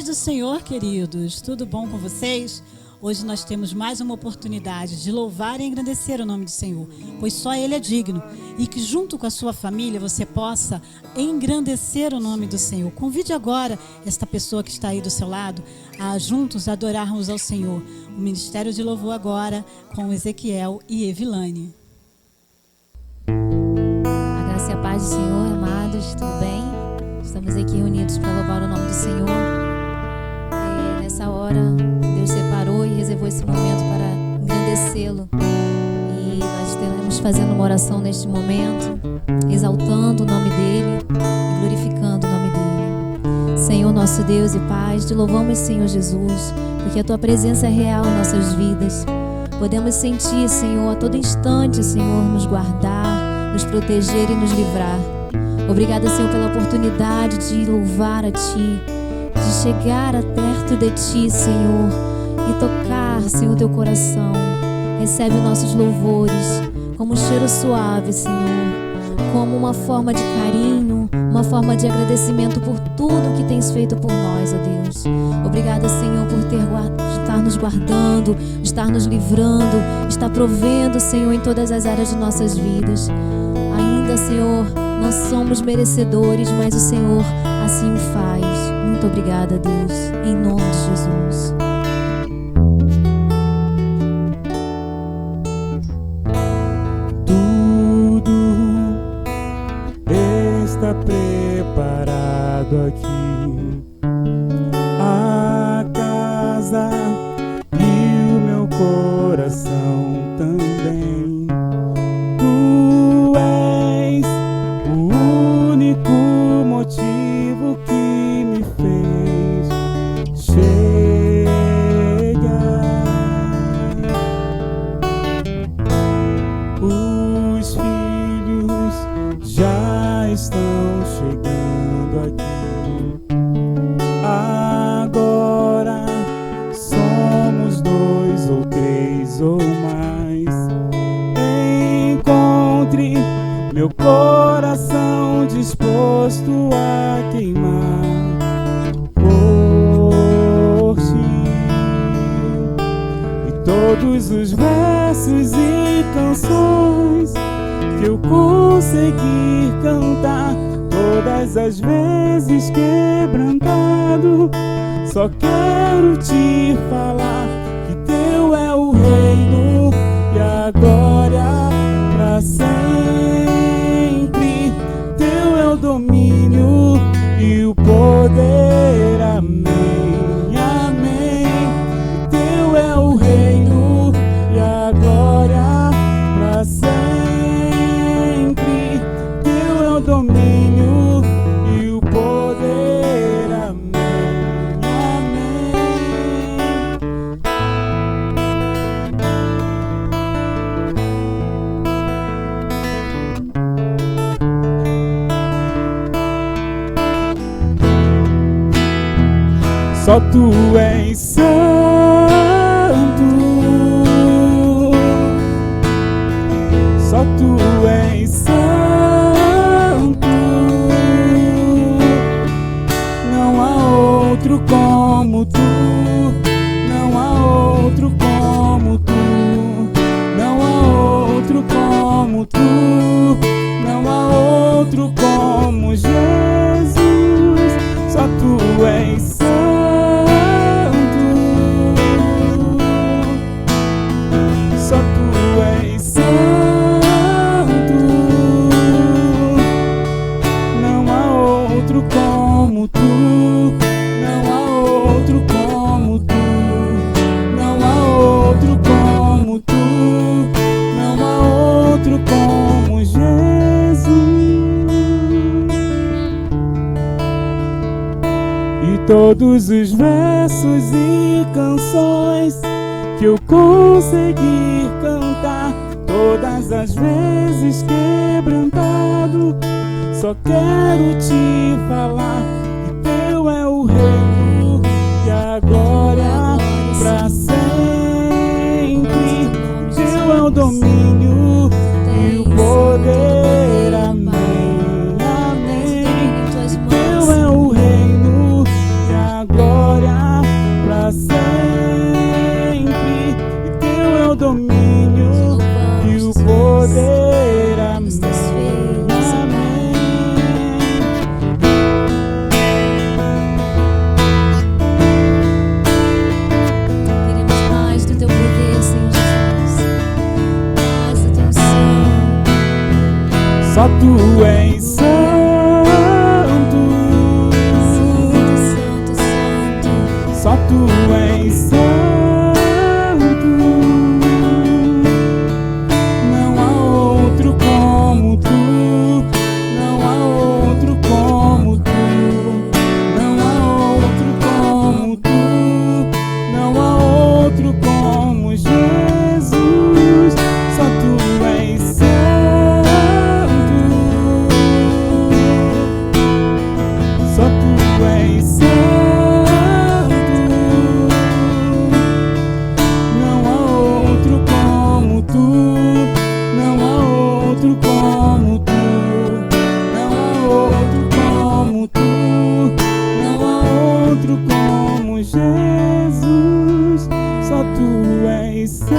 paz do Senhor, queridos. Tudo bom com vocês? Hoje nós temos mais uma oportunidade de louvar e engrandecer o nome do Senhor, pois só Ele é digno. E que junto com a sua família você possa engrandecer o nome do Senhor. Convide agora esta pessoa que está aí do seu lado a juntos adorarmos ao Senhor. O Ministério de Louvor agora com Ezequiel e Evilane. A graça e a paz do Senhor, amados, tudo bem? Estamos aqui reunidos para louvar o nome do Senhor. Nessa hora, Deus separou e reservou esse momento para engrandecê-lo. E nós estaremos fazendo uma oração neste momento, exaltando o nome dEle e glorificando o nome dEle. Senhor, nosso Deus e Pai, te louvamos, Senhor Jesus, porque a Tua presença é real em nossas vidas. Podemos sentir, Senhor, a todo instante, Senhor, nos guardar, nos proteger e nos livrar. Obrigada, Senhor, pela oportunidade de louvar a Ti, de chegar perto de Ti, Senhor, e tocar, Senhor, Teu coração. Recebe nossos louvores como um cheiro suave, Senhor, como uma forma de carinho, uma forma de agradecimento por tudo que Tens feito por nós, ó Deus. Obrigada, Senhor, por estar nos guardando, estar nos livrando, estar provendo, Senhor, em todas as áreas de nossas vidas. Ainda, Senhor, não somos merecedores, mas o Senhor assim o faz. Muito obrigada, Deus, em nome de Jesus. Tudo está preparado aqui, a casa e o meu coração também. Tu és o único motivo que me fez chegar. Os filhos já estão chegando aqui. Agora somos 2 ou 3 ou mais. Encontre meu coração disposto a queimar por Ti. E todos os versos e canções que eu conseguir cantar, todas as vezes quebrantado, só quero Te falar que Teu é o reino e a glória pra sempre. Teu é o domínio e o poder, amém, amém. Teu é o reino e a glória pra sempre. Teu é o domínio e o poder, amém, amém. Só Tu és santo, só Tu és santo. Não há outro como Tu, não há outro como Tu, não há outro como Tu, não há outro como Jesus. Só Tu és santo. Só Tu és santo, não há outro como Tu, não há outro como Tu, não há outro como Tu, não há outro como Jesus. E todos os versos e canções que eu conseguir cantar, todas as vezes quebrantado, só quero Te falar que Teu é o reino e a glória pra sempre. Teu é o domínio e o poder, amém, amém. Teu é o reino e a glória és santo. Não há outro como tu. Não há outro como tu. Não há outro como tu. Não há outro como Jesus. Só tu és santo. Só tu és santo. Não há outro como tu. Não há outro como tu. Não há outro como tu. Não há outro como Jesus. Só tu és santo.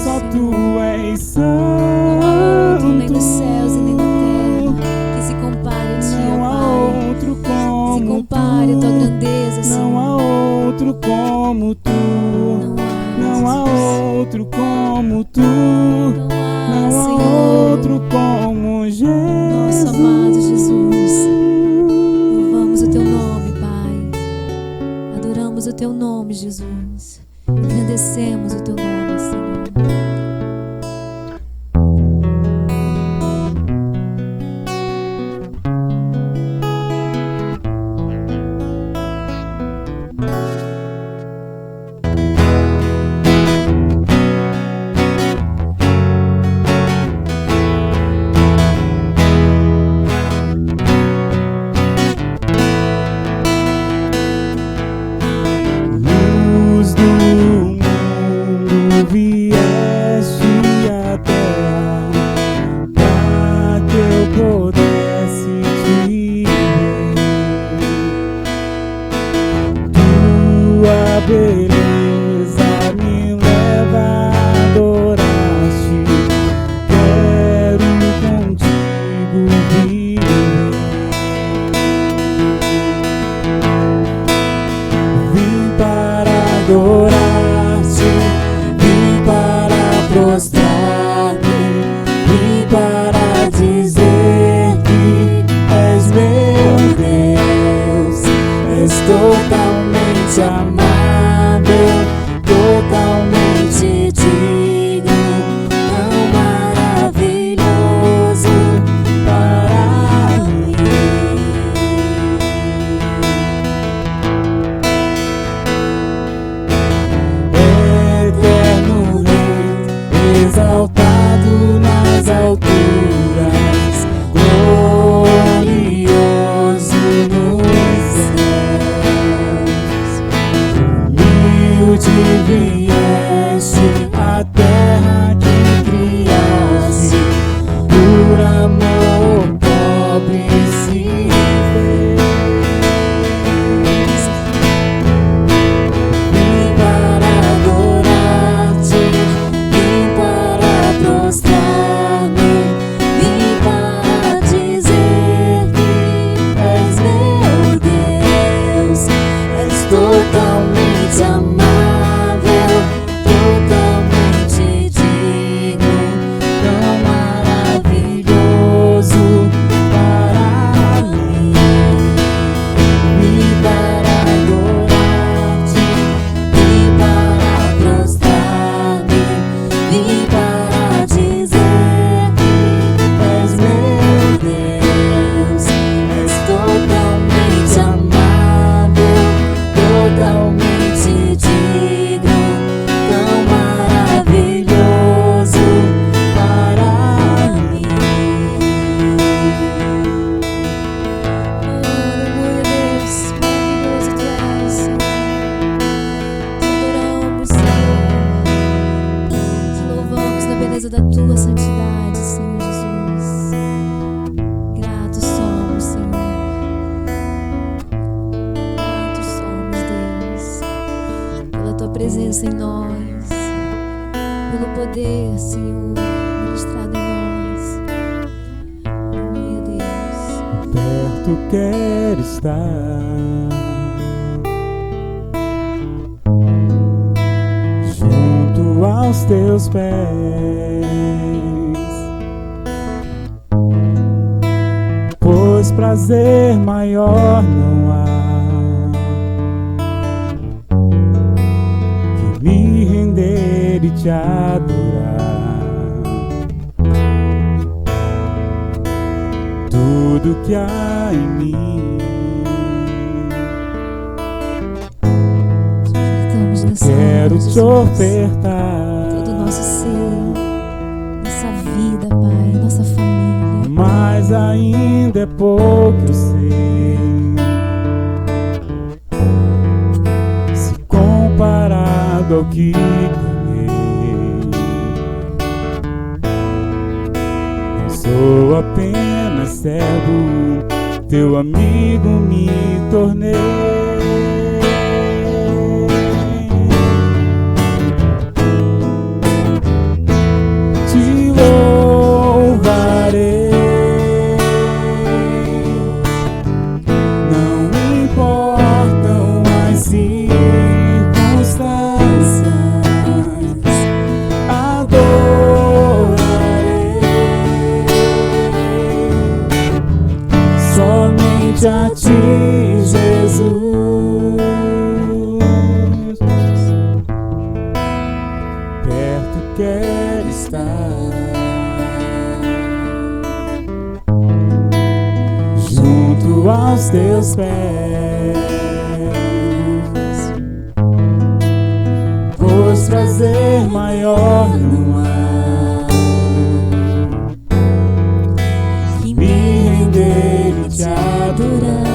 Só tu és santo. Nem nos céus e nem na terra que se compare a ti, ó Não há Pai. outro Se como compare a tua tu. grandeza, Não Senhor. há outro como tu. Não há outro como tu. Não há, Não há Senhor. outro como Jesus. Nosso amado Jesus. Louvamos o teu nome, Pai. Adoramos o teu nome, Jesus. Engrandecemos o teu nome, Senhor. Luz do mundo, vieste à terra pra que eu pudesse te ver. Tua beleza me leva a adorar-te. Quero contigo viver. Vim para adorar-te, vim para prostrar-me, vim para dizer que és meu Deus. És totalmente amável, totalmente digno, tão maravilhoso para mim. Eterno Rei, exaltado nas alturas, glorioso nos céus. Humilde vieste à terra que criaste, por amor pobre se fez. Vim para adorar-te, vim para prostrar-me, vim para dizer que és meu Deus. És totalmente amável, totalmente digno, tão maravilhoso para mim. Vim para adorar-te, vim para prostrar-me, vim para dizer que és meu Deus. És totalmente amável, totalmente digno, tão maravilhoso para mim. Aleluia, Deus. Maravilhoso tu és, Senhor. Te adoramos, Senhor. Te louvamos na beleza da tua santidade, Senhor Jesus. Gratos somos, Senhor. Gratos somos, Deus, pela tua presença em nós, pelo poder, Senhor, ministrado em nós. Aleluia, Deus. Perto quero estar, junto aos teus pés, pois pois prazer maior não há que me render e te adorar. Tudo que há em mim, quero te ofertar. Todo o nosso ser, nossa vida, Pai, nossa família. Mas ainda é pouco, eu sei, se comparado ao que ganhei. Não sou apenas servo, teu amigo me tornei. A ti, Jesus, perto quero estar, junto aos teus pés, pois prazer maior não há que me render e te adorar.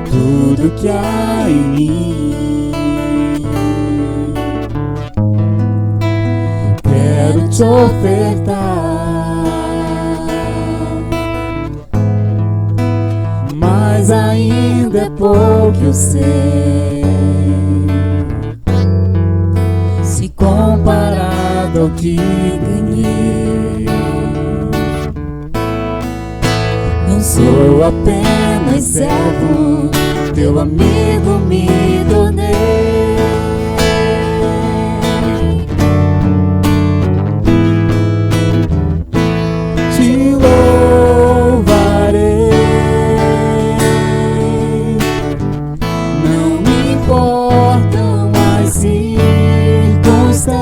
Tudo que há em mim, quero te ofertar. Mas ainda é pouco, eu sei, se comparado ao que ganhei. Não sou apenas servo, teu amigo me tornei. Te louvarei, não me importam as circunstâncias,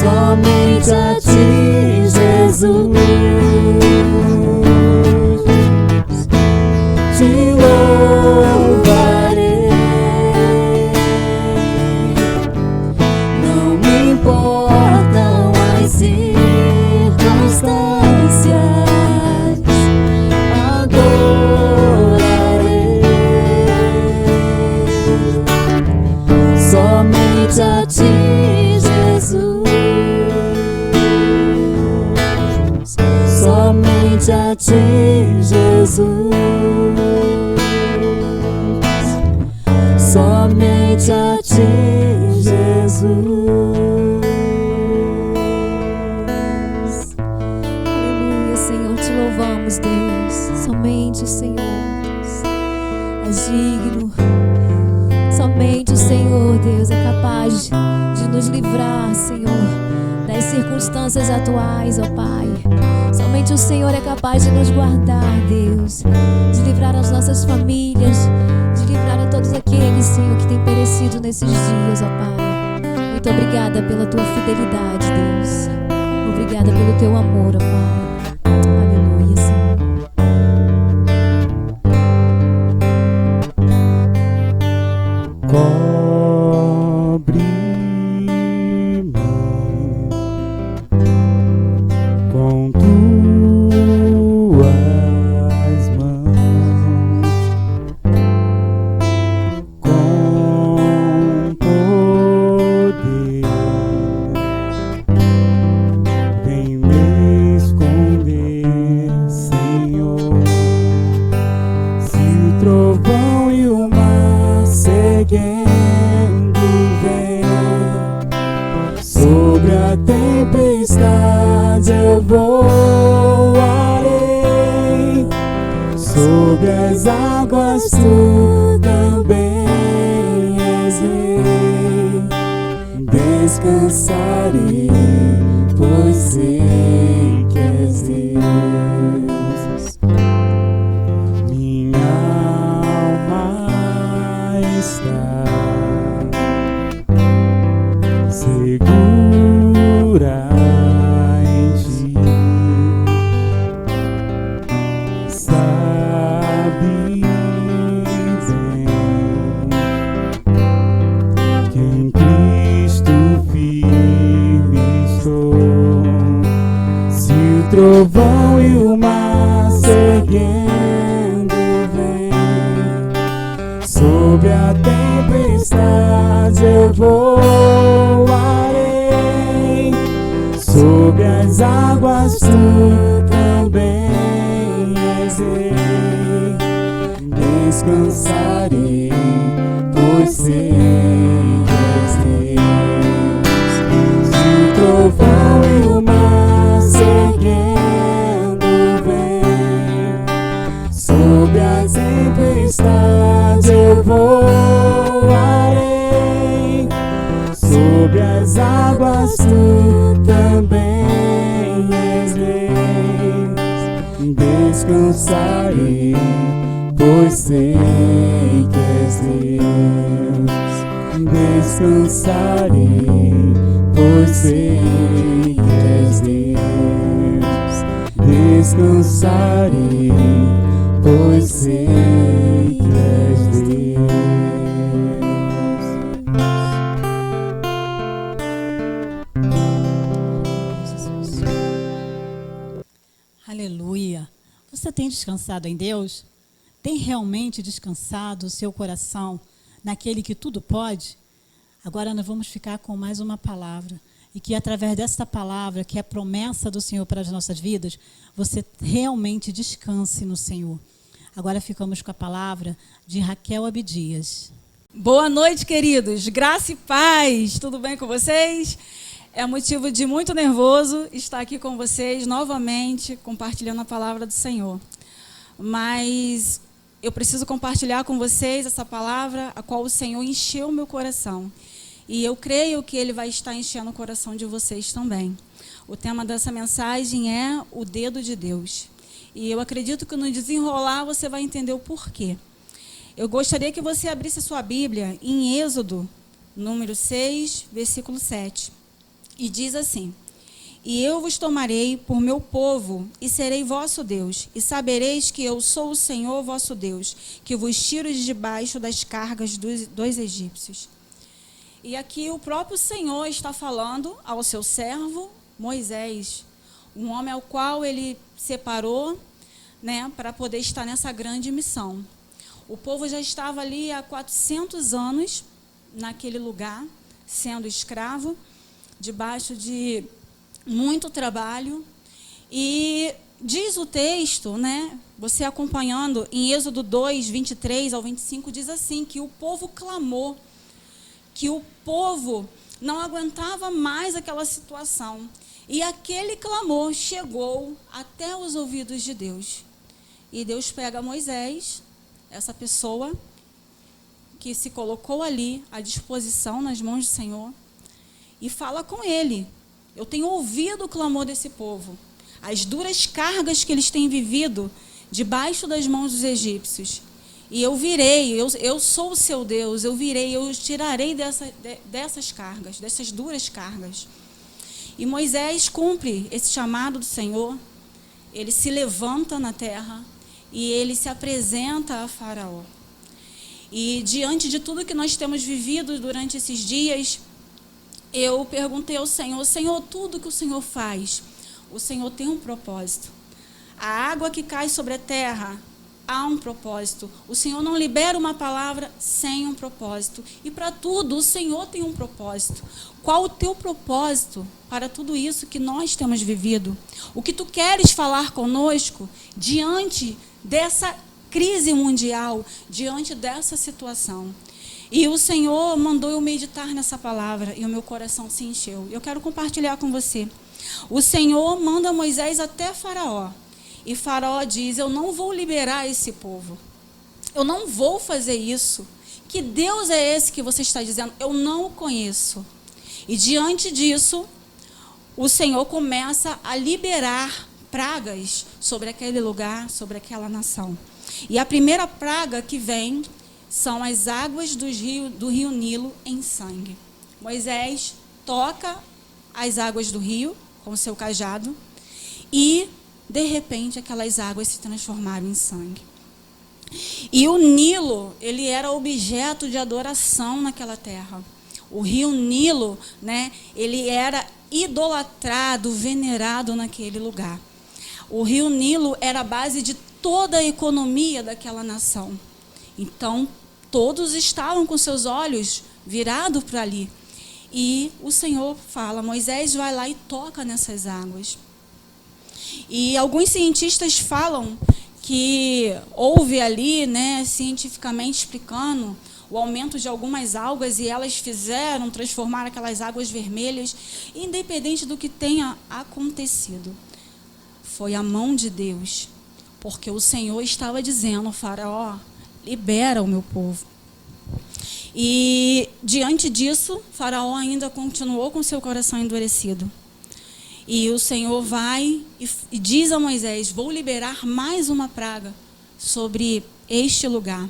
somente a ti, Jesus, te louvarei, não me importam as circunstâncias, adorarei somente a ti, Jesus. Somente a ti, Jesus. Somente a ti, Jesus. Aleluia, Senhor, te louvamos, Deus. Somente o Senhor é digno. Somente o Senhor, Deus, é capaz de nos livrar, Senhor, das circunstâncias atuais, ó Pai. Somente o Senhor é capaz de nos guardar, Deus, de livrar as nossas famílias, de livrar a todos aqueles, Senhor, que têm perecido nesses dias, ó Pai. Muito obrigada pela tua fidelidade, Deus. Obrigada pelo teu amor, ó Pai. Aleluia, Senhor. Cobre-me com tuas mãos, com poder, vem me esconder, Senhor. Se o trovão e o mar seguindo vem, sobre a tempestade eu voarei, sobre as águas tu também descansarei, pois sei que és Deus. Minha alma está segura em ti, sabe bem que em Cristo firme estou. Se o trovão e o mar seguindo vem, sobre a tempestade eu voarei, sobre as águas tu também és rei. Descansarei, pois sei que és Deus. Se o trovão e o mar seguindo vem, sobre as tempestades eu voarei, sobre as águas tu também és Deus. Descansarei, pois sei que és Deus. Descansarei, pois sei que és Deus. Descansarei, pois sei que és Deus. Aleluia. Você tem descansado em Deus? Tem realmente descansado o seu coração naquele que tudo pode? Agora nós vamos ficar com mais uma palavra. E que através dessa palavra, que é a promessa do Senhor para as nossas vidas, você realmente descanse no Senhor. Agora ficamos com a palavra de Raquel Abdias. Boa noite, queridos. Graça e paz. Tudo bem com vocês? É motivo de muito nervoso estar aqui com vocês novamente, compartilhando a palavra do Senhor. Mas eu preciso compartilhar com vocês essa palavra, a qual o Senhor encheu o meu coração. E eu creio que Ele vai estar enchendo o coração de vocês também. O tema dessa mensagem é o dedo de Deus. E eu acredito que no desenrolar você vai entender o porquê. Eu gostaria que você abrisse a sua Bíblia em Êxodo, número 6, versículo 7. E diz assim: E eu vos tomarei por meu povo, e serei vosso Deus, e sabereis que eu sou o Senhor vosso Deus, que vos tiro de debaixo das cargas dos egípcios. E aqui o próprio Senhor está falando ao seu servo Moisés, um homem ao qual ele separou, para poder estar nessa grande missão. O povo já estava ali há 400 anos naquele lugar, sendo escravo, debaixo de muito trabalho. E diz o texto, você acompanhando em Êxodo 2, 23 ao 25, diz assim, que o povo clamou, que o povo não aguentava mais aquela situação. E aquele clamor chegou até os ouvidos de Deus. E Deus pega Moisés, essa pessoa que se colocou ali à disposição nas mãos do Senhor, e fala com ele. Eu tenho ouvido o clamor desse povo, as duras cargas que eles têm vivido debaixo das mãos dos egípcios. E eu virei, eu sou o seu Deus, eu virei, eu os tirarei dessas cargas, dessas duras cargas. E Moisés cumpre esse chamado do Senhor, ele se levanta na terra e ele se apresenta a Faraó. E diante de tudo que nós temos vivido durante esses dias, eu perguntei ao Senhor, Senhor, tudo que o Senhor faz, o Senhor tem um propósito. A água que cai sobre a terra, há um propósito. O Senhor não libera uma palavra sem um propósito. E para tudo, o Senhor tem um propósito. Qual o teu propósito para tudo isso que nós temos vivido? O que tu queres falar conosco diante dessa crise mundial, diante dessa situação? E o Senhor mandou eu meditar nessa palavra e o meu coração se encheu. Eu quero compartilhar com você. O Senhor manda Moisés até Faraó. E Faraó diz, eu não vou liberar esse povo. Eu não vou fazer isso. Que Deus é esse que você está dizendo? Eu não o conheço. E diante disso, o Senhor começa a liberar pragas sobre aquele lugar, sobre aquela nação. E a primeira praga que vem são as águas do rio Nilo em sangue. Moisés toca as águas do rio com o seu cajado e, de repente, aquelas águas se transformaram em sangue. E o Nilo, ele era objeto de adoração naquela terra. O rio Nilo, né, ele era idolatrado, venerado naquele lugar. O rio Nilo era a base de toda a economia daquela nação. Então, todos estavam com seus olhos virados para ali. E o Senhor fala, Moisés vai lá e toca nessas águas. E alguns cientistas falam que houve ali, né, cientificamente explicando, o aumento de algumas algas e elas transformar aquelas águas vermelhas, independente do que tenha acontecido. Foi a mão de Deus, porque o Senhor estava dizendo, Faraó, libera o meu povo. E diante disso, Faraó ainda continuou com seu coração endurecido. E o Senhor vai e diz a Moisés, vou liberar mais uma praga sobre este lugar.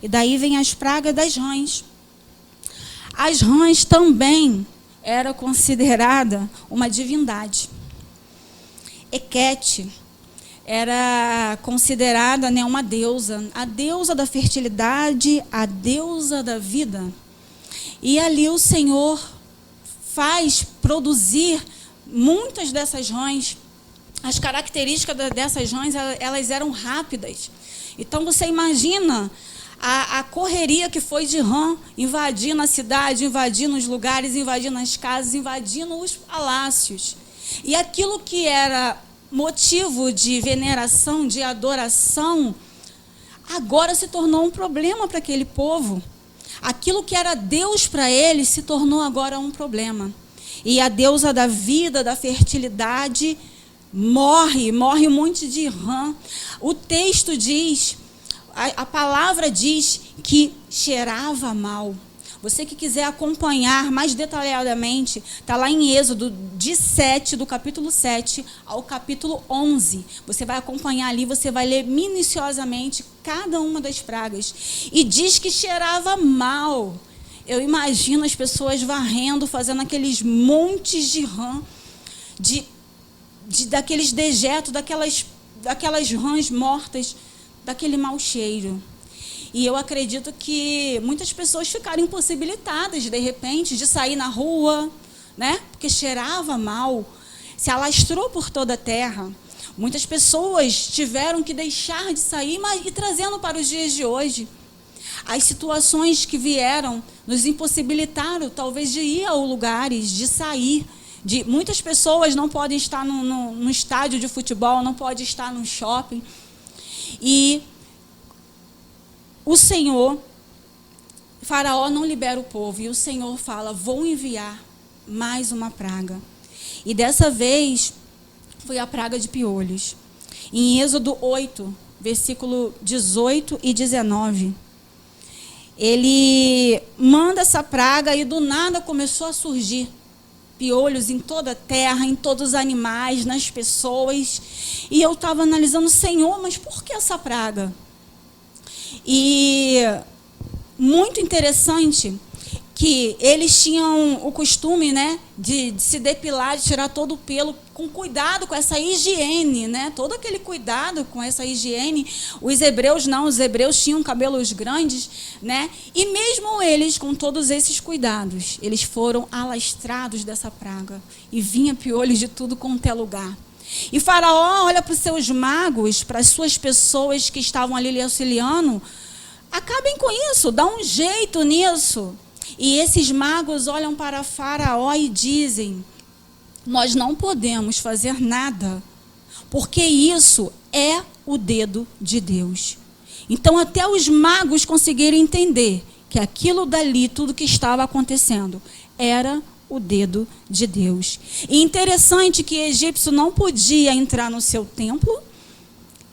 E daí vem as pragas das rãs. As rãs também era considerada uma divindade. Hequete era considerada, né, uma deusa, a deusa da fertilidade, a deusa da vida. E ali o Senhor faz produzir muitas dessas rãs. As características dessas rãs, elas eram rápidas. Então você imagina a correria que foi de rã, invadindo a cidade, invadindo os lugares, invadindo as casas, invadindo os palácios. E aquilo que era motivo de veneração, de adoração, agora se tornou um problema para aquele povo. Aquilo que era Deus para eles se tornou agora um problema. E a deusa da vida, da fertilidade, morre um monte de rã. O texto diz, a palavra diz que cheirava mal. Você que quiser acompanhar mais detalhadamente, está lá em Êxodo do capítulo 7 ao capítulo 11. Você vai acompanhar ali, você vai ler minuciosamente cada uma das pragas. E diz que cheirava mal. Eu imagino as pessoas varrendo, fazendo aqueles montes de rã, daqueles dejetos, daquelas rãs mortas, daquele mau cheiro. E eu acredito que muitas pessoas ficaram impossibilitadas, de repente, de sair na rua, né? Porque cheirava mal, se alastrou por toda a terra. Muitas pessoas tiveram que deixar de sair, e trazendo para os dias de hoje. As situações que vieram nos impossibilitaram, talvez, de ir a lugares, de sair. Muitas pessoas não podem estar no estádio de futebol, não podem estar no shopping. E o Senhor, Faraó não libera o povo, e o Senhor fala, vou enviar mais uma praga. E dessa vez foi a praga de piolhos. Em Êxodo 8, versículo 18 e 19, ele manda essa praga e do nada começou a surgir piolhos em toda a terra, em todos os animais, nas pessoas. E eu estava analisando, Senhor, mas por que essa praga? E muito interessante que eles tinham o costume, né, de se depilar, de tirar todo o pelo, com cuidado com essa higiene, né, todo aquele cuidado com essa higiene. Os hebreus não, os hebreus tinham cabelos grandes, né, e mesmo eles, com todos esses cuidados, eles foram alastrados dessa praga e vinha piolhos de tudo quanto é lugar. E Faraó olha para os seus magos, para as suas pessoas que estavam ali lhe auxiliando, acabem com isso, dá um jeito nisso. E esses magos olham para Faraó e dizem, nós não podemos fazer nada, porque isso é o dedo de Deus. Então até os magos conseguiram entender que aquilo dali, tudo que estava acontecendo, era o dedo de Deus. E interessante que egípcio não podia entrar no seu templo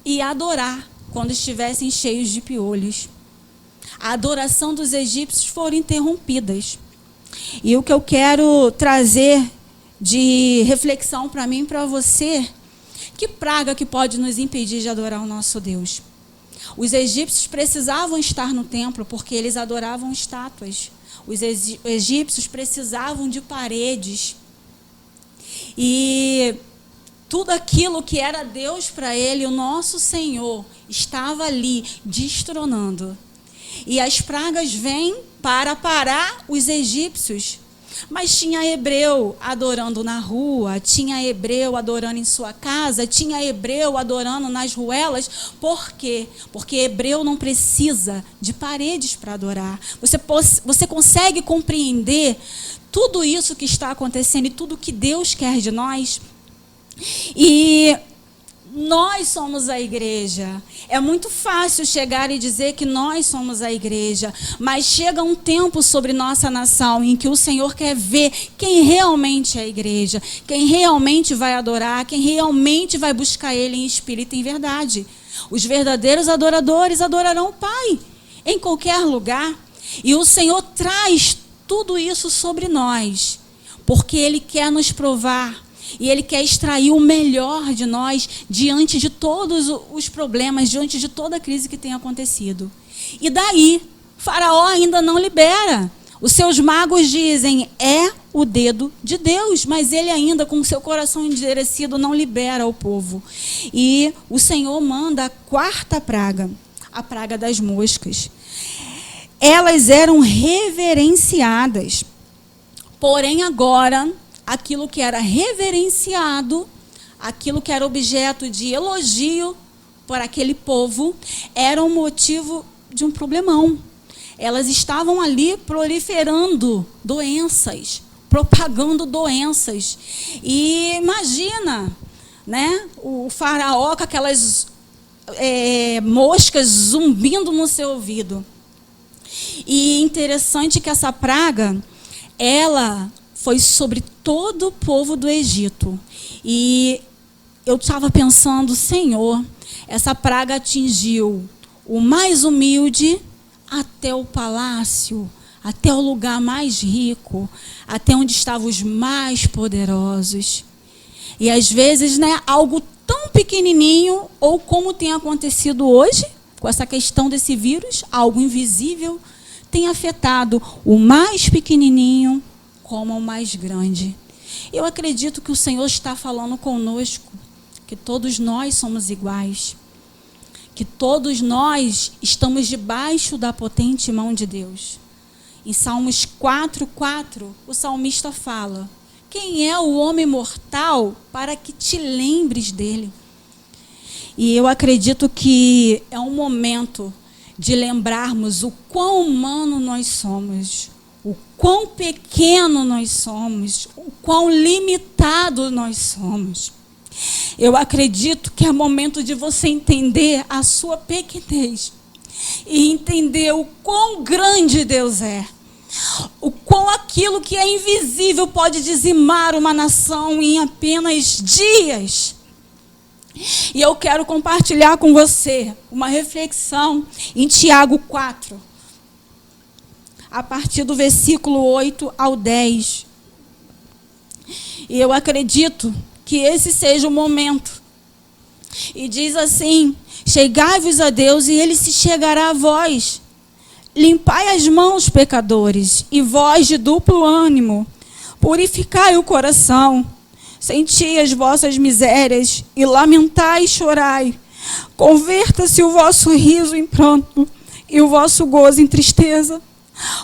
e adorar quando estivessem cheios de piolhos. A adoração dos egípcios foram interrompidas. E o que eu quero trazer de reflexão para mim e para você. Que praga que pode nos impedir de adorar o nosso Deus? Os egípcios precisavam estar no templo porque eles adoravam estátuas. Os egípcios precisavam de paredes. E tudo aquilo que era Deus para ele, o nosso Senhor, estava ali destronando. E as pragas vêm para parar os egípcios. Mas tinha hebreu adorando na rua, tinha hebreu adorando em sua casa, tinha hebreu adorando nas ruelas. Por quê? Porque hebreu não precisa de paredes para adorar. Você consegue compreender tudo isso que está acontecendo e tudo que Deus quer de nós? E nós somos a igreja. É muito fácil chegar e dizer que nós somos a igreja, mas chega um tempo sobre nossa nação em que o Senhor quer ver quem realmente é a igreja, quem realmente vai adorar, quem realmente vai buscar Ele em espírito e em verdade. Os verdadeiros adoradores adorarão o Pai em qualquer lugar. E o Senhor traz tudo isso sobre nós, porque Ele quer nos provar. E Ele quer extrair o melhor de nós diante de todos os problemas, diante de toda a crise que tem acontecido. E daí, Faraó ainda não libera. Os seus magos dizem, é o dedo de Deus, mas ele ainda, com o seu coração endurecido, não libera o povo. E o Senhor manda a quarta praga, a praga das moscas. Elas eram reverenciadas, porém agora aquilo que era reverenciado, aquilo que era objeto de elogio por aquele povo, era um motivo de um problemão. Elas estavam ali proliferando doenças, propagando doenças. E imagina, né, o faraó com aquelas moscas zumbindo no seu ouvido. E interessante que essa praga, ela foi sobre todo o povo do Egito. E eu estava pensando, Senhor, essa praga atingiu o mais humilde até o palácio, até o lugar mais rico, até onde estavam os mais poderosos. E às vezes, né, algo tão pequenininho, ou como tem acontecido hoje, com essa questão desse vírus, algo invisível, tem afetado o mais pequenininho como o mais grande. Eu acredito que o Senhor está falando conosco, que todos nós somos iguais, que todos nós estamos debaixo da potente mão de Deus. Em Salmos 4:4, o salmista fala, quem é o homem mortal para que te lembres dele? E eu acredito que é um momento de lembrarmos o quão humano nós somos, o quão pequeno nós somos, o quão limitado nós somos. Eu acredito que é momento de você entender a sua pequenez e entender o quão grande Deus é, o quão aquilo que é invisível pode dizimar uma nação em apenas dias. E eu quero compartilhar com você uma reflexão em Tiago 4, a partir do versículo 8 ao 10. E eu acredito que esse seja o momento. E diz assim, chegai-vos a Deus e Ele se chegará a vós. Limpai as mãos, pecadores, e vós de duplo ânimo, purificai o coração. Senti as vossas misérias e lamentai e chorai. Converta-se o vosso riso em pranto e o vosso gozo em tristeza.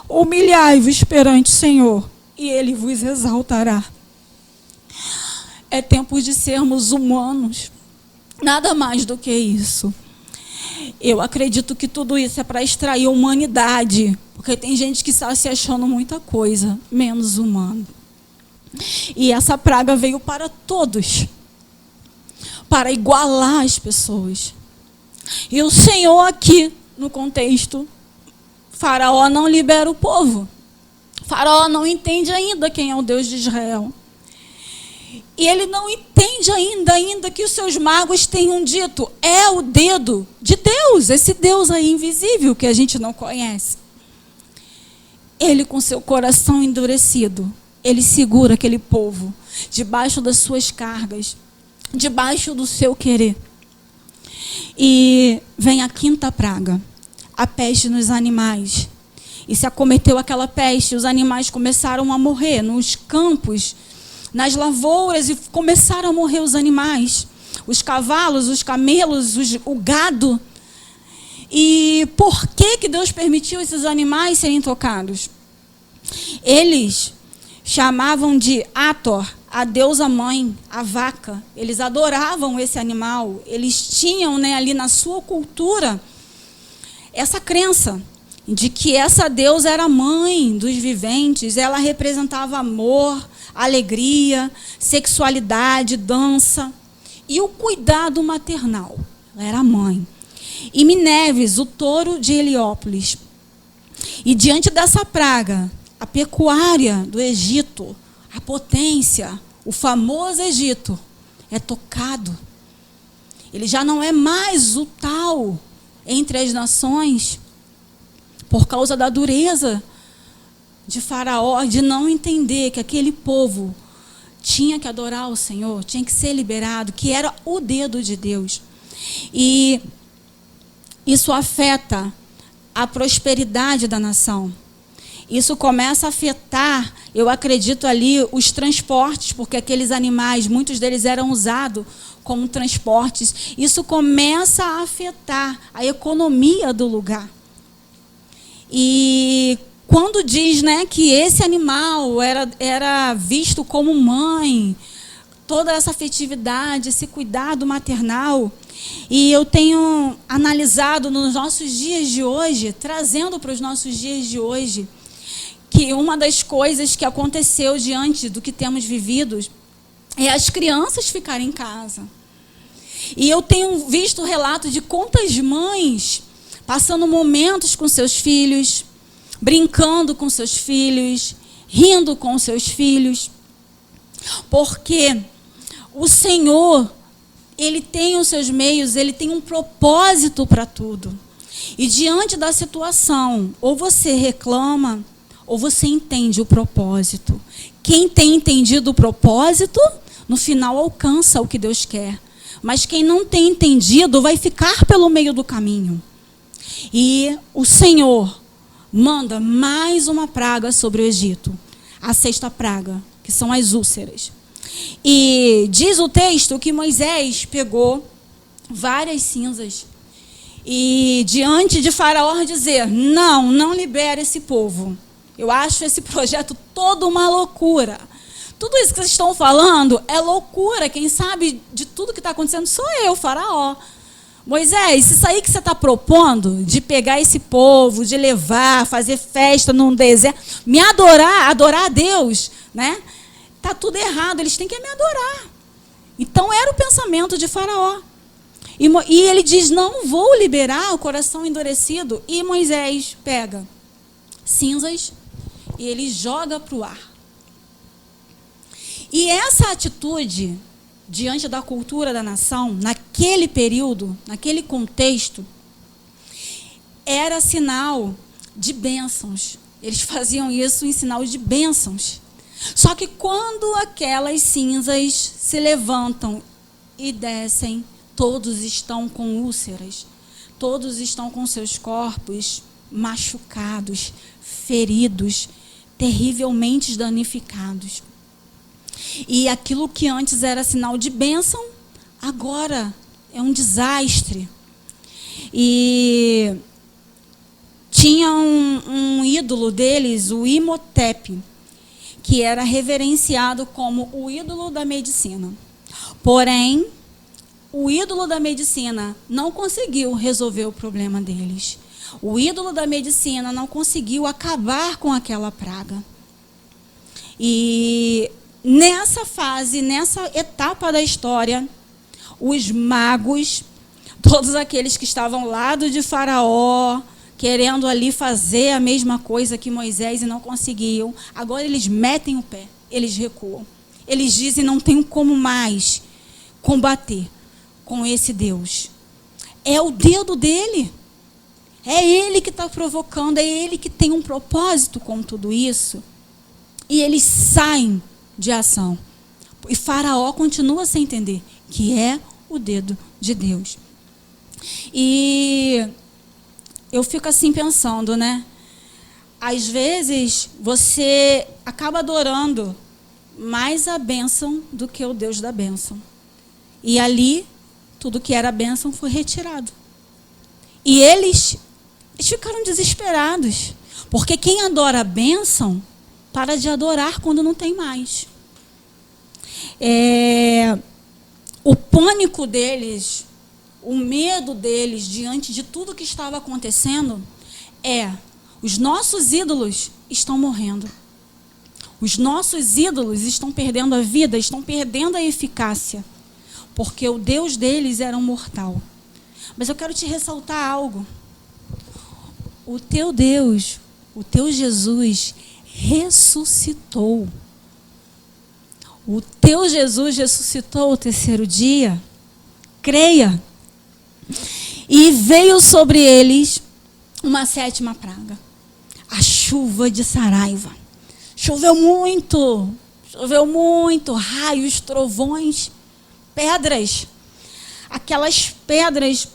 Humilhai-vos perante o Senhor e Ele vos exaltará. É tempo de sermos humanos, nada mais do que isso. Eu acredito que tudo isso é para extrair a humanidade, porque tem gente que está se achando muita coisa, menos humano. E essa praga veio para todos, para igualar as pessoas. E o Senhor aqui, no contexto, Faraó não libera o povo. Faraó não entende ainda quem é o Deus de Israel. E ele não entende ainda que os seus magos tenham dito, é o dedo de Deus, esse Deus aí invisível que a gente não conhece. Ele, com seu coração endurecido, ele segura aquele povo debaixo das suas cargas, debaixo do seu querer. E vem a quinta praga, a peste nos animais. E se acometeu aquela peste, os animais começaram a morrer nos campos, nas lavouras, e começaram a morrer os animais. Os cavalos, os camelos, o gado. E por que Deus permitiu esses animais serem tocados? Eles chamavam de Hathor, a deusa mãe, a vaca. Eles adoravam esse animal. Eles tinham, ali na sua cultura essa crença de que essa deusa era mãe dos viventes. Ela representava amor, alegria, sexualidade, dança e o cuidado maternal. Ela era a mãe. E Mineves, o touro de Heliópolis. E diante dessa praga, a pecuária do Egito, a potência, o famoso Egito, é tocado. Ele já não é mais o tal entre as nações, por causa da dureza de Faraó, de não entender que aquele povo tinha que adorar o Senhor, tinha que ser liberado, que era o dedo de Deus. E isso afeta a prosperidade da nação. Isso começa a afetar, eu acredito ali, os transportes, porque aqueles animais, muitos deles eram usados como transportes. Isso começa a afetar a economia do lugar. E quando diz, que esse animal era visto como mãe, toda essa afetividade, esse cuidado maternal, e eu tenho analisado nos nossos dias de hoje, trazendo para os nossos dias de hoje, que uma das coisas que aconteceu diante do que temos vivido é as crianças ficarem em casa. E eu tenho visto relatos de quantas mães passando momentos com seus filhos, brincando com seus filhos, rindo com seus filhos, porque o Senhor, Ele tem os seus meios, Ele tem um propósito para tudo. E diante da situação, ou você reclama, ou você entende o propósito. Quem tem entendido o propósito, no final alcança o que Deus quer. Mas quem não tem entendido, vai ficar pelo meio do caminho. E o Senhor manda mais uma praga sobre o Egito. A sexta praga, que são as úlceras. E diz o texto que Moisés pegou várias cinzas e diante de Faraó dizer, não libera esse povo. Eu acho esse projeto todo uma loucura. Tudo isso que vocês estão falando é loucura. Quem sabe de tudo que está acontecendo sou eu, Faraó. Moisés, isso aí que você está propondo, de pegar esse povo, de levar, fazer festa num deserto, me adorar a Deus, Está tudo errado, eles têm que me adorar. Então era o pensamento de Faraó. E ele diz, não vou liberar o coração endurecido. E Moisés pega cinzas e ele joga para o ar. E essa atitude, diante da cultura da nação, naquele período, naquele contexto, era sinal de bênçãos. Eles faziam isso em sinal de bênçãos. Só que quando aquelas cinzas se levantam e descem, todos estão com úlceras, todos estão com seus corpos machucados, feridos, terrivelmente danificados. E aquilo que antes era sinal de bênção, agora é um desastre. E tinha um ídolo deles, o Imhotep, que era reverenciado como o ídolo da medicina. Porém, o ídolo da medicina não conseguiu resolver o problema deles. O ídolo da medicina não conseguiu acabar com aquela praga. E nessa fase, nessa etapa da história, os magos, todos aqueles que estavam ao lado de Faraó, querendo ali fazer a mesma coisa que Moisés e não conseguiam, agora eles metem o pé, eles recuam. Eles dizem, não tem como mais combater com esse Deus. É o dedo dele. É ele que está provocando, é ele que tem um propósito com tudo isso. e eles saem de ação. E Faraó continua sem entender que é o dedo de Deus. E eu fico assim pensando, né? Às vezes você acaba adorando mais a bênção do que o Deus da bênção. E ali, tudo que era bênção foi retirado. E eles ficaram desesperados. Porque quem adora a bênção, para de adorar quando não tem mais. O pânico deles, o medo deles diante de tudo que estava acontecendo os nossos ídolos estão morrendo. Os nossos ídolos estão perdendo a vida, estão perdendo a eficácia. Porque o Deus deles era um mortal. Mas eu quero te ressaltar algo. O teu Deus, o teu Jesus, ressuscitou. O teu Jesus ressuscitou ao terceiro dia. Creia. E veio sobre eles uma 7ª praga. A chuva de Saraiva. Choveu muito, raios, trovões, pedras. Aquelas pedras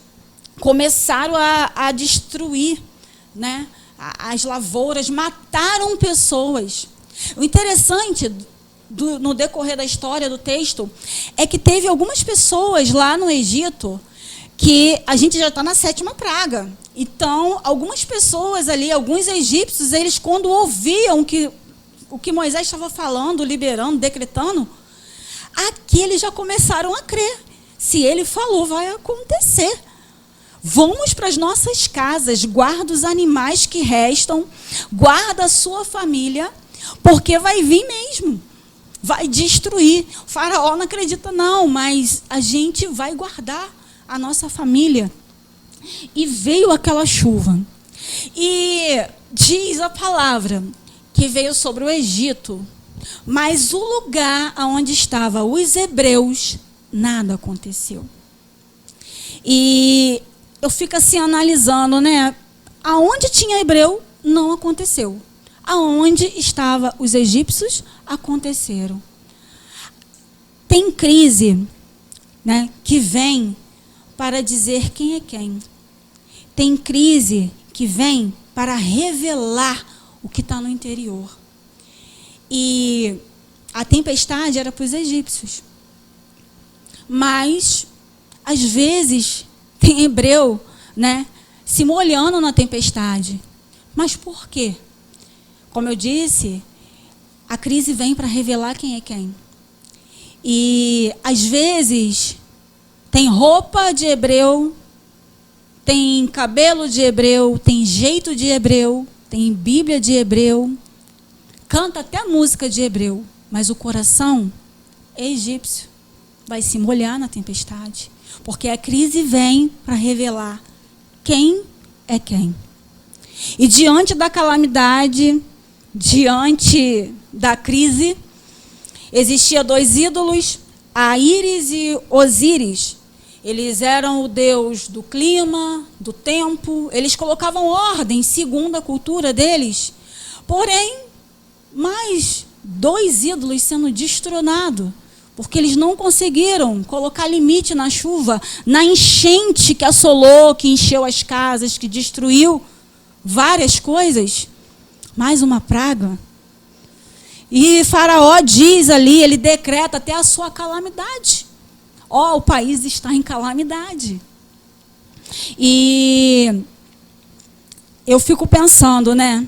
começaram a destruir, né, as lavouras, mataram pessoas. O interessante no decorrer da história do texto é que teve algumas pessoas lá no Egito que a gente já está na 7ª praga. Então, algumas pessoas ali, alguns egípcios, eles quando ouviam o que Moisés estava falando, liberando, decretando, aqui eles já começaram a crer. Se ele falou, vai acontecer. Vamos para as nossas casas, guarda os animais que restam, guarda a sua família, porque vai vir mesmo, vai destruir. O faraó não acredita não, mas a gente vai guardar a nossa família. E veio aquela chuva. E diz a palavra que veio sobre o Egito, mas o lugar onde estavam os hebreus, nada aconteceu. E eu fico assim analisando, né? Aonde tinha hebreu, não aconteceu. Aonde estavam os egípcios, aconteceram. Tem crise, né, que vem para dizer quem é quem. Tem crise que vem para revelar o que está no interior. E a tempestade era para os egípcios. Mas, às vezes, tem hebreu, né, se molhando na tempestade. Mas por quê? Como eu disse, a crise vem para revelar quem é quem. E, às vezes, tem roupa de hebreu, tem cabelo de hebreu, tem jeito de hebreu, tem Bíblia de hebreu, canta até música de hebreu, mas o coração é egípcio, vai se molhar na tempestade, porque a crise vem para revelar quem é quem. E diante da calamidade, diante da crise, existiam 2 ídolos, a Íris e Osíris. Eles eram o deus do clima, do tempo, eles colocavam ordem segundo a cultura deles. Porém, mais 2 ídolos sendo destronados, porque eles não conseguiram colocar limite na chuva, na enchente que assolou, que encheu as casas, que destruiu várias coisas. Mais uma praga. E Faraó diz ali, ele decreta até a sua calamidade. O país está em calamidade. E eu fico pensando, né?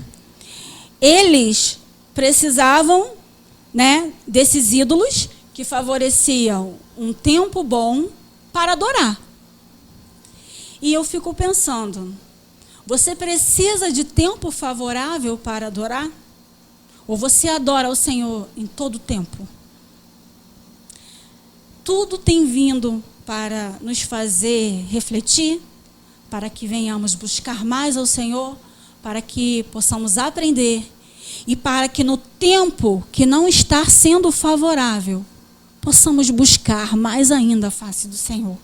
Eles precisavam, né, desses ídolos que favoreciam um tempo bom para adorar. E eu fico pensando, você precisa de tempo favorável para adorar? Ou você adora o Senhor em todo tempo? Tudo tem vindo para nos fazer refletir, para que venhamos buscar mais ao Senhor, para que possamos aprender e para que no tempo que não está sendo favorável, possamos buscar mais ainda a face do Senhor.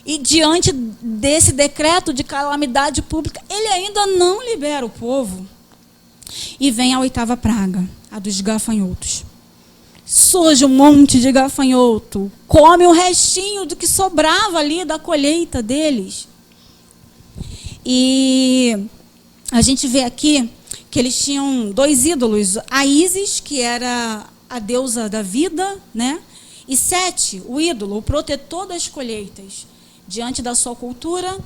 E diante desse decreto de calamidade pública, ele ainda não libera o povo. E vem a 8ª praga, a dos gafanhotos. Surge um monte de gafanhoto, come o restinho do que sobrava ali da colheita deles. E a gente vê aqui que eles tinham 2 ídolos, a Ísis, que era a deusa da vida, né? E Sete, o ídolo, o protetor das colheitas. Diante da sua cultura,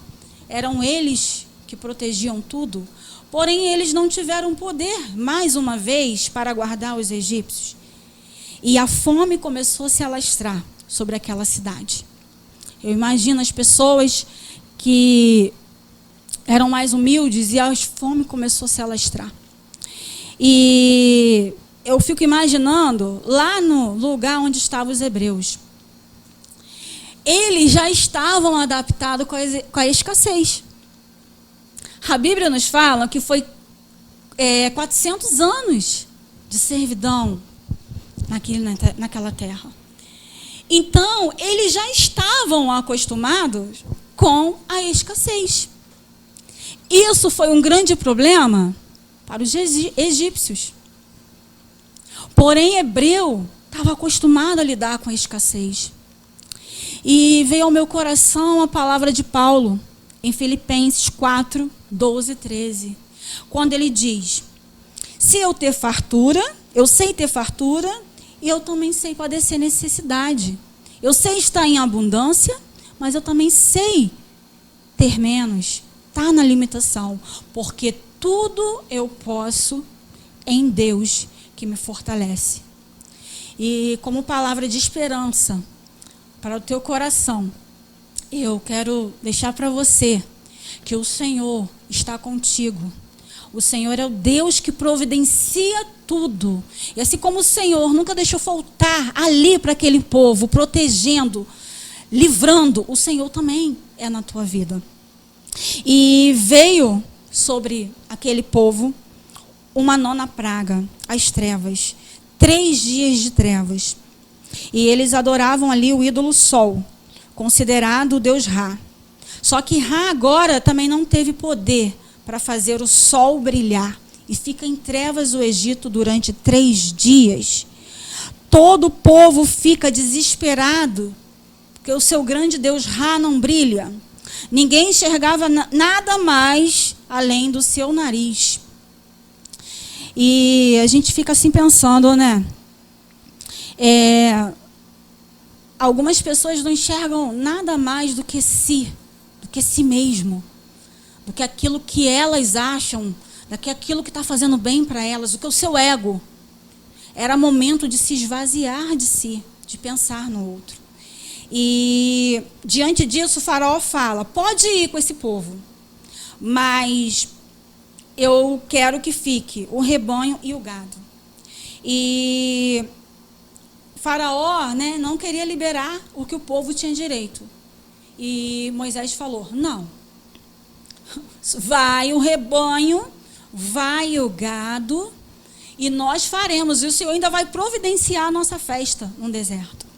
eram eles que protegiam tudo. Porém, eles não tiveram poder, mais uma vez, para guardar os egípcios. E a fome começou a se alastrar sobre aquela cidade. Eu imagino as pessoas que eram mais humildes e a fome começou a se alastrar. E eu fico imaginando lá no lugar onde estavam os hebreus. Eles já estavam adaptados com a escassez. A Bíblia nos fala que foi 400 anos de servidão naquela terra. Então, eles já estavam acostumados com a escassez. Isso foi um grande problema para os egípcios. Porém, hebreu estava acostumado a lidar com a escassez. E veio ao meu coração a palavra de Paulo, em Filipenses 4, 12 e 13. Quando ele diz, se eu ter fartura, eu sei ter fartura, e eu também sei padecer necessidade. Eu sei estar em abundância, mas eu também sei ter menos. Está na limitação, porque tudo eu posso em Deus que me fortalece. E como palavra de esperança para o teu coração, eu quero deixar para você que o Senhor está contigo. O Senhor é o Deus que providencia tudo. E assim como o Senhor nunca deixou faltar ali para aquele povo, protegendo, livrando, o Senhor também é na tua vida. E veio sobre aquele povo uma 9ª praga, as trevas. 3 dias de trevas. E eles adoravam ali o ídolo Sol, considerado o deus Ra. Só que Ra agora também não teve poder para fazer o sol brilhar. E fica em trevas o Egito durante 3 dias. Todo o povo fica desesperado, porque o seu grande deus Ra não brilha. Ninguém enxergava nada mais além do seu nariz. E a gente fica assim pensando, né? Algumas pessoas não enxergam nada mais do que si mesmo, do que aquilo que elas acham, do que aquilo que está fazendo bem para elas, do que o seu ego. Era momento de se esvaziar de si, de pensar no outro. E diante disso o faraó fala, pode ir com esse povo, mas eu quero que fique o rebanho e o gado. E faraó, né, não queria liberar o que o povo tinha direito. E Moisés falou, não, vai o rebanho, vai o gado, e nós faremos, e o Senhor ainda vai providenciar a nossa festa no deserto.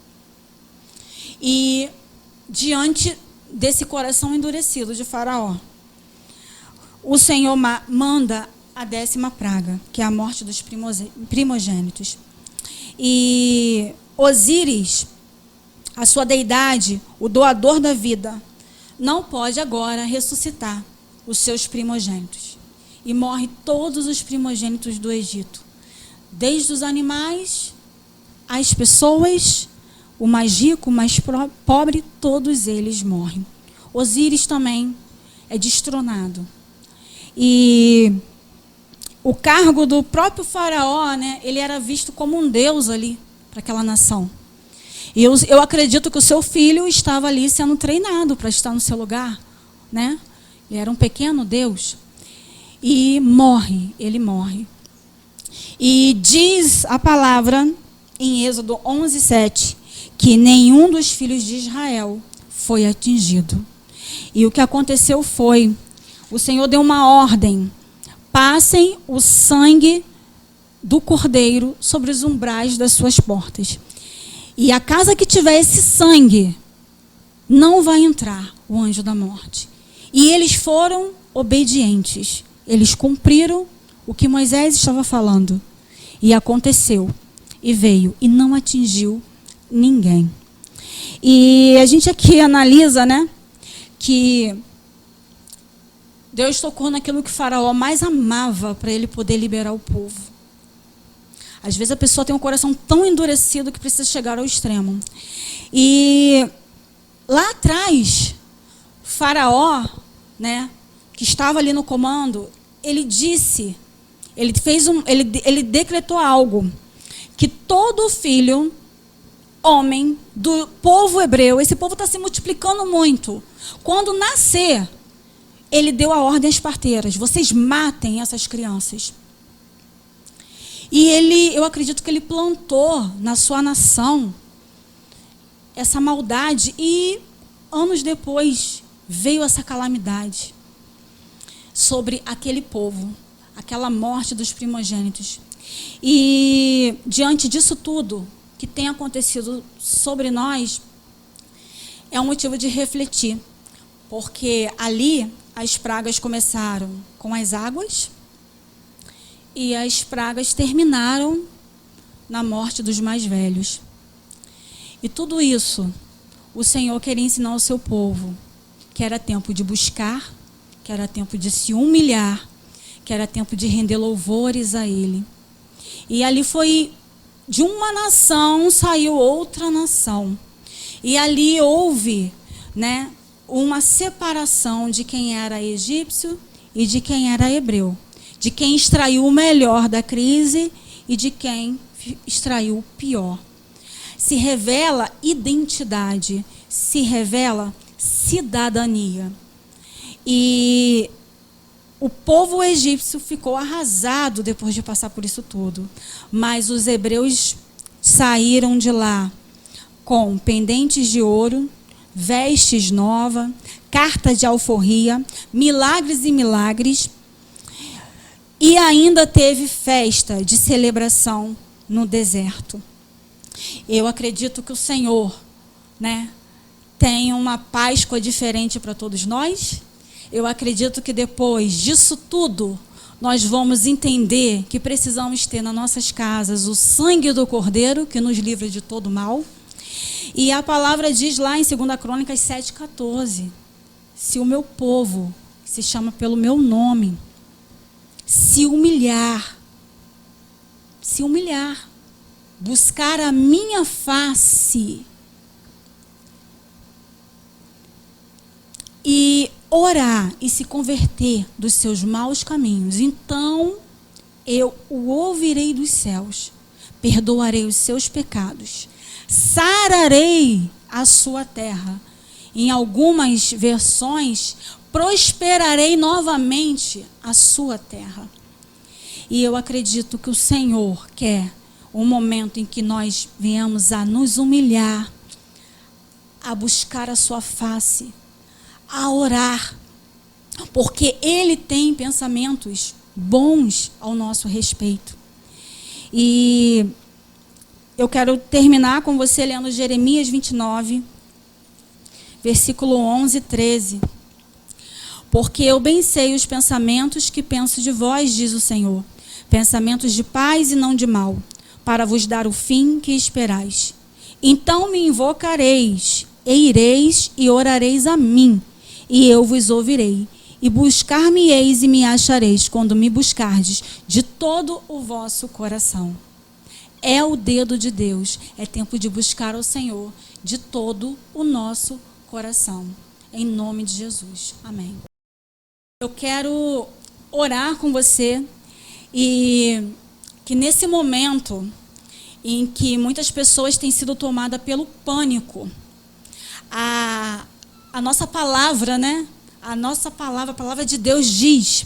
E diante desse coração endurecido de faraó, o Senhor manda a 10ª praga, que é a morte dos primogênitos. E Osíris, a sua deidade, o doador da vida, não pode agora ressuscitar os seus primogênitos. E morre todos os primogênitos do Egito. Desde os animais, as pessoas, o mais rico, o mais pobre, todos eles morrem. Osíris também é destronado. E o cargo do próprio faraó, né, ele era visto como um deus ali para aquela nação. E eu acredito que o seu filho estava ali sendo treinado para estar no seu lugar, né? Ele era um pequeno deus. E ele morre. E diz a palavra em Êxodo 11:7 que nenhum dos filhos de Israel foi atingido. E o que aconteceu foi, o Senhor deu uma ordem, passem o sangue do cordeiro sobre os umbrais das suas portas. E a casa que tiver esse sangue, não vai entrar o anjo da morte. E eles foram obedientes. Eles cumpriram o que Moisés estava falando. E aconteceu, e veio, e não atingiu ninguém. E a gente aqui analisa, né, que Deus tocou naquilo que Faraó mais amava para ele poder liberar o povo. Às vezes a pessoa tem um coração tão endurecido que precisa chegar ao extremo. E lá atrás, Faraó, né, que estava ali no comando, ele disse, ele decretou algo, que todo filho, homem, do povo hebreu, esse povo está se multiplicando muito, quando nascer, ele deu a ordem às parteiras, vocês matem essas crianças. E eu acredito que ele plantou na sua nação essa maldade, e anos depois veio essa calamidade sobre aquele povo, aquela morte dos primogênitos. E diante disso tudo que tem acontecido sobre nós, é um motivo de refletir, porque ali as pragas começaram com as águas e as pragas terminaram na morte dos mais velhos. E tudo isso o Senhor queria ensinar ao seu povo, que era tempo de buscar, que era tempo de se humilhar, que era tempo de render louvores a Ele. E ali foi, de uma nação saiu outra nação. E ali houve, né, uma separação de quem era egípcio e de quem era hebreu. De quem extraiu o melhor da crise e de quem extraiu o pior. Se revela identidade, se revela cidadania. E o povo egípcio ficou arrasado depois de passar por isso tudo. Mas os hebreus saíram de lá com pendentes de ouro, vestes novas, cartas de alforria, milagres e milagres. E ainda teve festa de celebração no deserto. Eu acredito que o Senhor, né, tem uma Páscoa diferente para todos nós. Eu acredito que depois disso tudo, nós vamos entender que precisamos ter nas nossas casas o sangue do Cordeiro, que nos livra de todo mal. E a palavra diz lá em 2 Crônicas 7,14, se o meu povo, que se chama pelo meu nome, se humilhar, buscar a minha face e orar e se converter dos seus maus caminhos, então eu o ouvirei dos céus, perdoarei os seus pecados, sararei a sua terra. Em algumas versões, prosperarei novamente a sua terra. E eu acredito que o Senhor quer um momento em que nós venhamos a nos humilhar, a buscar a sua face, a orar, porque Ele tem pensamentos bons ao nosso respeito. E eu quero terminar com você lendo Jeremias 29, versículo 11 e 13. Porque eu bem sei os pensamentos que penso de vós, diz o Senhor, pensamentos de paz e não de mal, para vos dar o fim que esperais. Então me invocareis, e ireis e orareis a mim, e eu vos ouvirei. E buscar-me-eis e me achareis, quando me buscardes de todo o vosso coração. É o dedo de Deus, é tempo de buscar ao Senhor de todo o nosso coração. Em nome de Jesus. Amém. Eu quero orar com você e que nesse momento em que muitas pessoas têm sido tomadas pelo pânico, a nossa palavra, né? A palavra de Deus diz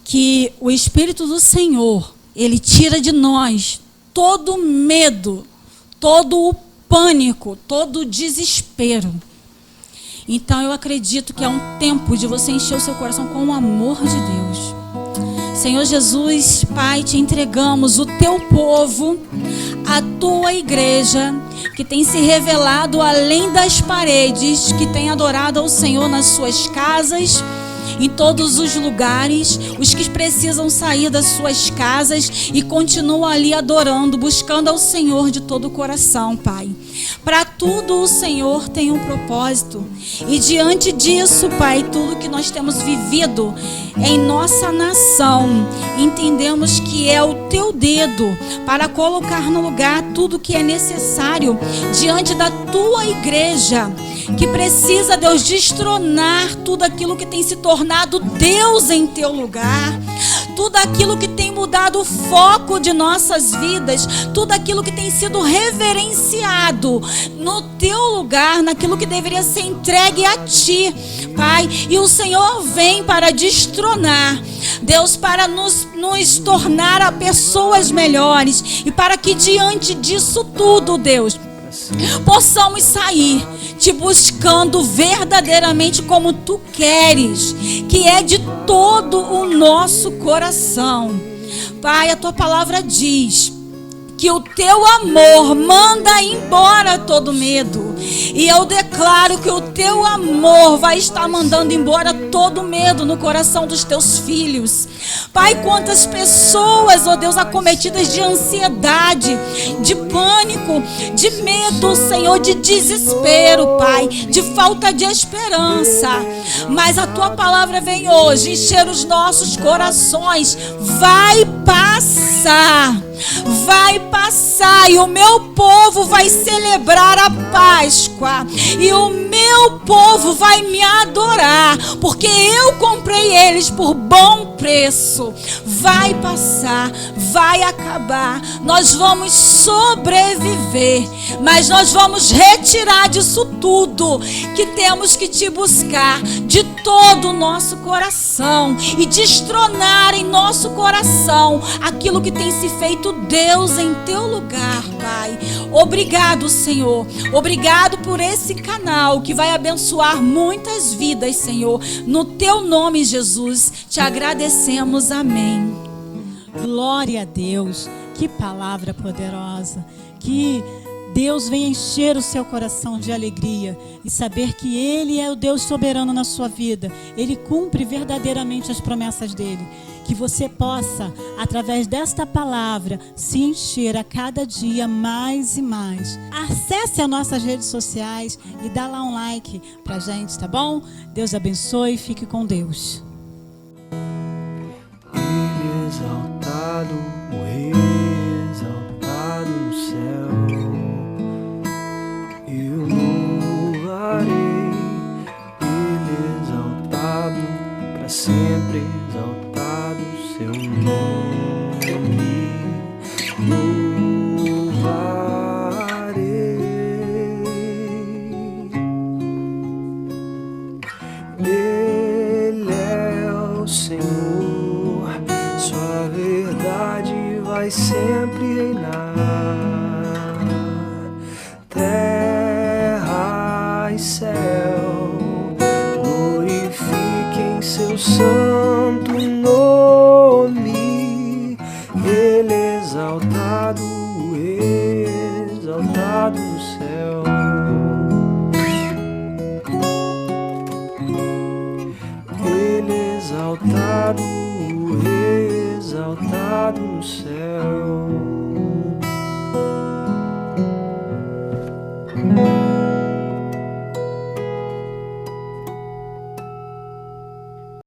que o Espírito do Senhor, Ele tira de nós todo o medo, todo o pânico, todo o desespero. Então eu acredito que é um tempo de você encher o seu coração com o amor de Deus. Senhor Jesus, Pai, te entregamos o teu povo, a tua igreja, que tem se revelado além das paredes, que tem adorado ao Senhor nas suas casas em todos os lugares, os que precisam sair das suas casas e continuam ali adorando, buscando ao Senhor de todo o coração, Pai. Para tudo o Senhor tem um propósito. E diante disso, Pai, tudo que nós temos vivido em nossa nação, entendemos que é o Teu dedo para colocar no lugar tudo que é necessário diante da Tua igreja, que precisa, Deus, destronar tudo aquilo que tem se tornado Deus em Teu lugar, tudo aquilo que tem mudado o foco de nossas vidas, tudo aquilo que tem sido reverenciado no Teu lugar, naquilo que deveria ser entregue a Ti, Pai. E o Senhor vem para destronar, Deus, para nos tornar a pessoas melhores, e para que diante disso tudo, Deus, possamos sair Te buscando verdadeiramente como Tu queres, que é de todo o nosso coração. Pai, a Tua palavra diz que o Teu amor manda embora todo medo. E eu declaro que o Teu amor vai estar mandando embora todo medo no coração dos Teus filhos. Pai, quantas pessoas, ó Deus, acometidas de ansiedade, de pânico, de medo, Senhor, de desespero, Pai, de falta de esperança. Mas a Tua palavra vem hoje encher os nossos corações. Vai passar. Vai passar e o meu povo vai celebrar a Páscoa, e o meu povo vai me adorar, porque eu comprei eles por bom preço. Vai passar, vai acabar, nós vamos sobreviver, mas nós vamos retirar disso tudo que temos que Te buscar de todo o nosso coração e destronar em nosso coração aquilo que tem se feito Deus em Teu lugar, Pai. Obrigado, Senhor. Obrigado por esse canal que vai abençoar muitas vidas, Senhor. No Teu nome, Jesus, Te agradecemos. Amém. Glória a Deus. Que palavra poderosa. Que Deus venha encher o seu coração de alegria e saber que Ele é o Deus soberano na sua vida. Ele cumpre verdadeiramente as promessas dEle. Que você possa, através desta palavra, se encher a cada dia mais e mais. Acesse as nossas redes sociais e dá lá um like pra gente, tá bom? Deus abençoe e fique com Deus. Ele exaltado, o Rei exaltado no céu. Eu louvarei, Ele exaltado, para sempre exaltado seu nome. Louvarei. Ele é o Senhor, sua verdade vai sempre reinar. Terra e céu glorifiquem seu santo nome. Ele é exaltado, exaltado no céu. Ele é exaltado, exaltado no céu.